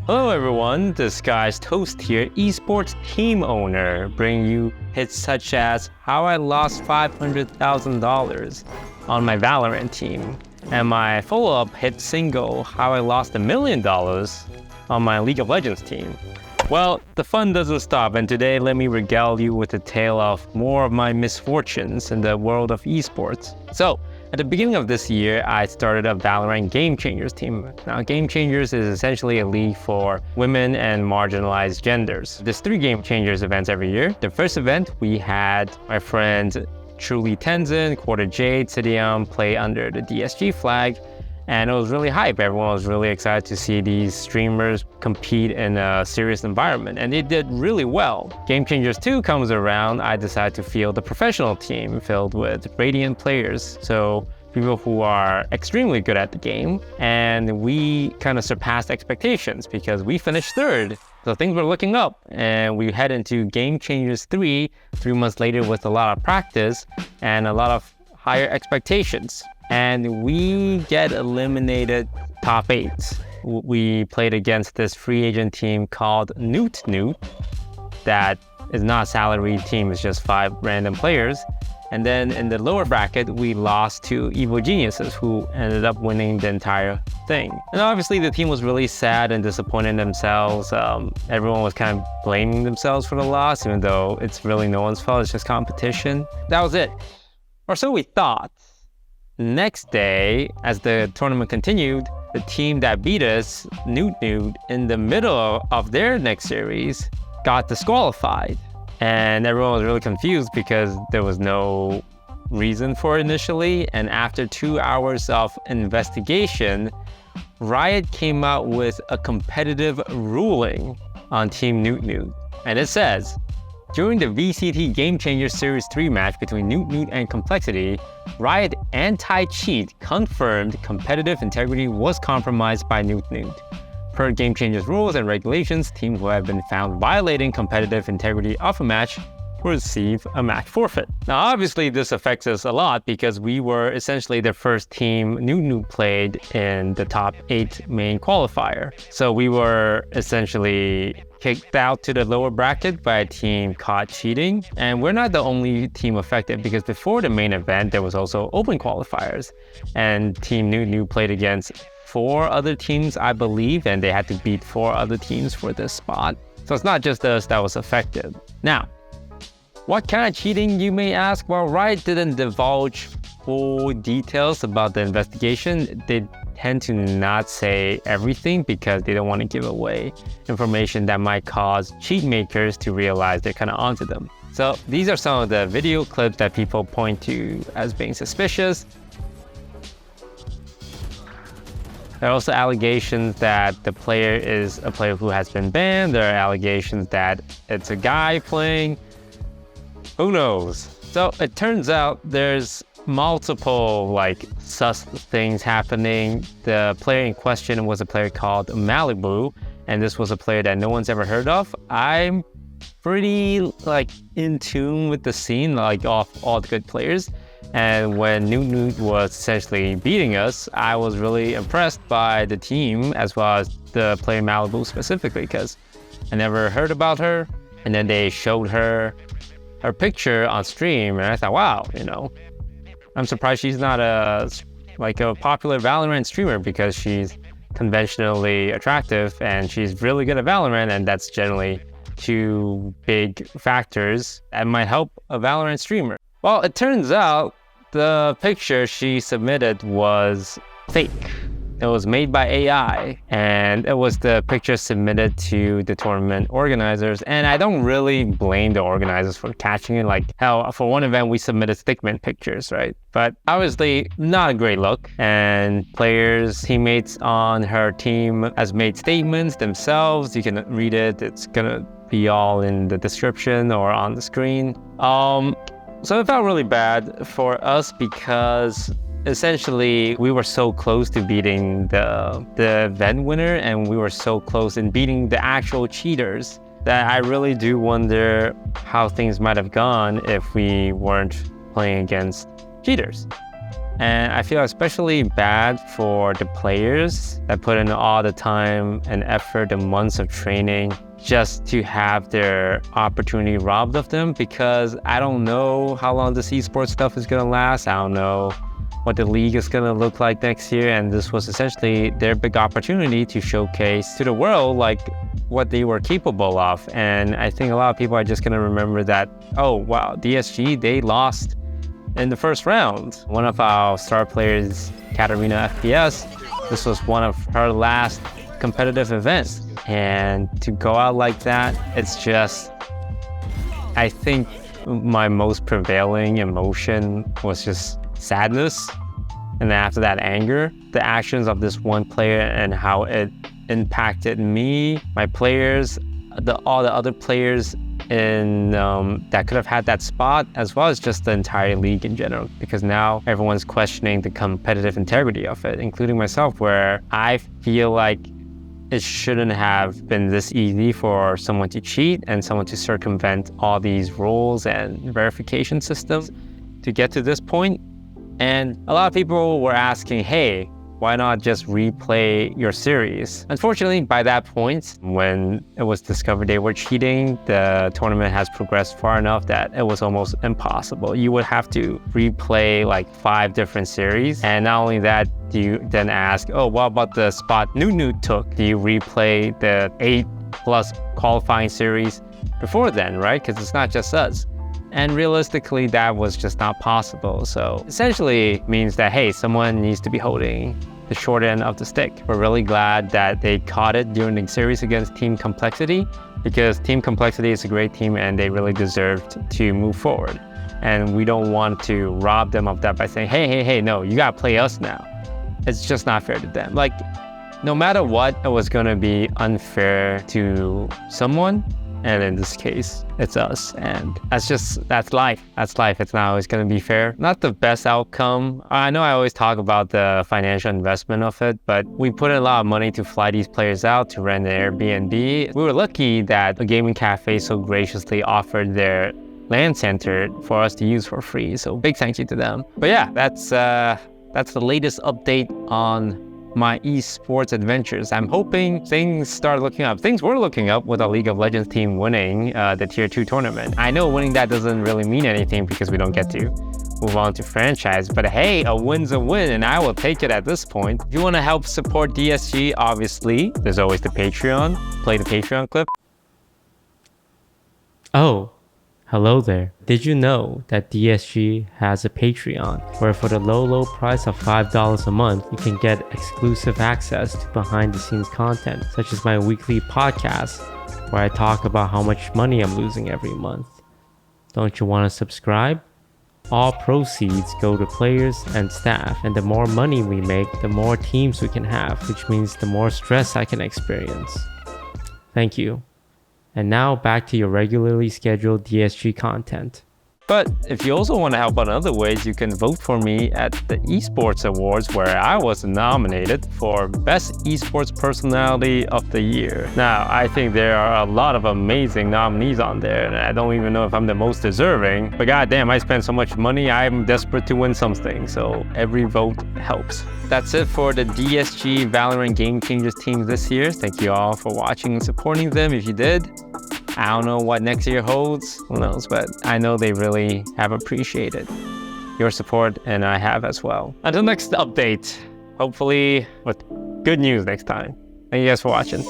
Hello everyone, this guy's Toast here, Esports team owner, bringing you hits such as how I lost $500,000 on my Valorant team, and my follow-up hit single, how I lost $1 million on my League of Legends team. Well, the fun doesn't stop, and today let me regale you with a tale of more of my misfortunes in the world of esports. So, at the beginning of this year, I started a Valorant Game Changers team. Now, Game Changers is essentially a league for women and marginalized genders. There's 3 Game Changers events every year. The first event, we had my friend Truly Tenzin, Quarter Jade, Sidium play under the DSG flag, and it was really hype. Everyone was really excited to see these streamers compete in a serious environment, and they did really well. Game Changers 2 comes around, I decided to field a professional team filled with radiant players, so people who are extremely good at the game, and we kind of surpassed expectations because we finished 3rd. So things were looking up, and we head into Game Changers 3 months later with a lot of practice and a lot of higher expectations. And we get eliminated top 8. We played against this free agent team called Newt that is not a salaried team, it's just 5 random players. And then in the lower bracket, we lost to Evil Geniuses, who ended up winning the entire thing. And obviously the team was really sad and disappointed in themselves. Everyone was kind of blaming themselves for the loss, even though it's really no one's fault, it's just competition. That was it. Or so we thought. Next day, as the tournament continued, the team that beat us, Newt, in the middle of their next series, got disqualified. And everyone was really confused because there was no reason for it initially. And after 2 hours of investigation, Riot came out with a competitive ruling on Team Newt. And it says, during the VCT Game Changers Series 3 match between Newt and Complexity, Riot anti-cheat confirmed competitive integrity was compromised by Newt. Per Game Changers rules and regulations, teams who have been found violating competitive integrity of a match will receive a match forfeit. Now, obviously, this affects us a lot because we were essentially the first team Newt played in the top 8 main qualifier. So we were essentially kicked out to the lower bracket by a team caught cheating. And we're not the only team affected because before the main event, there was also open qualifiers. And Team Newt played against 4 other teams, I believe, and they had to beat 4 other teams for this spot. So it's not just us that was affected. Now, what kind of cheating, you may ask? Well, Riot didn't divulge full details about the investigation. They tend to not say everything because they don't want to give away information that might cause cheat makers to realize they're kind of onto them. So these are some of the video clips that people point to as being suspicious. There are also allegations that the player is a player who has been banned. There are allegations that it's a guy playing. Who knows? So it turns out there's multiple sus things happening. The player in question was a player called Malibu, and this was a player that no one's ever heard of. I'm pretty in tune with the scene, of all the good players. And when Newt was essentially beating us, I was really impressed by the team as well as the player Malibu specifically because I never heard about her. And then they showed her picture on stream, and I thought, wow, I'm surprised she's not a popular Valorant streamer because she's conventionally attractive and she's really good at Valorant, and that's generally 2 big factors that might help a Valorant streamer. Well, it turns out the picture she submitted was fake. It was made by AI, and it was the picture submitted to the tournament organizers. And I don't really blame the organizers for catching it. Hell, for one event, we submitted stickman pictures, right? But obviously, not a great look. And players, teammates on her team has made statements themselves. You can read it. It's gonna be all in the description or on the screen. So it felt really bad for us because essentially we were so close to beating the event winner, and we were so close in beating the actual cheaters that I really do wonder how things might have gone if we weren't playing against cheaters. And I feel especially bad for the players that put in all the time and effort and months of training just to have their opportunity robbed of them, because I don't know how long this esports stuff is going to last. I don't know what the league is going to look like next year. And this was essentially their big opportunity to showcase to the world like what they were capable of. And I think a lot of people are just going to remember that, oh, wow, DSG, they lost in the first round. One of our star players, Katarina FPS, this was one of her last competitive events. And to go out like that, it's just, I think my most prevailing emotion was just sadness. And then after that, anger. The actions of this one player and how it impacted me, my players, all the other players in that could have had that spot, as well as just the entire league in general, because now everyone's questioning the competitive integrity of it, including myself, where I feel like it shouldn't have been this easy for someone to cheat and someone to circumvent all these rules and verification systems to get to this point. And a lot of people were asking, hey, why not just replay your series? Unfortunately, by that point, when it was discovered they were cheating, the tournament has progressed far enough that it was almost impossible. You would have to replay like 5 different series. And not only that, you then ask, oh, what about the spot Nunu took? Do you replay the 8+ qualifying series before then, right? Because it's not just us. And realistically, that was just not possible. So essentially means that, hey, someone needs to be holding the short end of the stick. We're really glad that they caught it during the series against Team Complexity, because Team Complexity is a great team and they really deserved to move forward. And we don't want to rob them of that by saying, hey, no, you gotta play us now. It's just not fair to them. Like, no matter what, it was gonna be unfair to someone. And in this case, it's us. And that's life. That's life. It's not always going to be fair. Not the best outcome. I know I always talk about the financial investment of it, but we put in a lot of money to fly these players out, to rent an Airbnb. We were lucky that a gaming cafe so graciously offered their LAN center for us to use for free. So big thank you to them. But yeah, that's the latest update on my esports adventures. I'm hoping things start looking up. Things were looking up with a League of Legends team winning the Tier 2 tournament. I know winning that doesn't really mean anything because we don't get to move on to franchise, but hey, a win's a win and I will take it at this point. If you want to help support DSG, obviously, there's always the Patreon. Play the Patreon clip. Oh, hello there. Did you know that DSG has a Patreon where for the low price of $5 a month, you can get exclusive access to behind the scenes content, such as my weekly podcast where I talk about how much money I'm losing every month. Don't you want to subscribe? All proceeds go to players and staff, and the more money we make, the more teams we can have, which means the more stress I can experience. Thank you. And now back to your regularly scheduled DSG content. But if you also want to help out in other ways, you can vote for me at the Esports Awards, where I was nominated for Best Esports Personality of the Year. Now, I think there are a lot of amazing nominees on there, and I don't even know if I'm the most deserving. But goddamn, I spend so much money, I'm desperate to win something, so every vote helps. That's it for the DSG Valorant Game Changers team this year. Thank you all for watching and supporting them. If you did, I don't know what next year holds, who knows, but I know they really have appreciated your support, and I have as well. Until next update, hopefully with good news next time. Thank you guys for watching.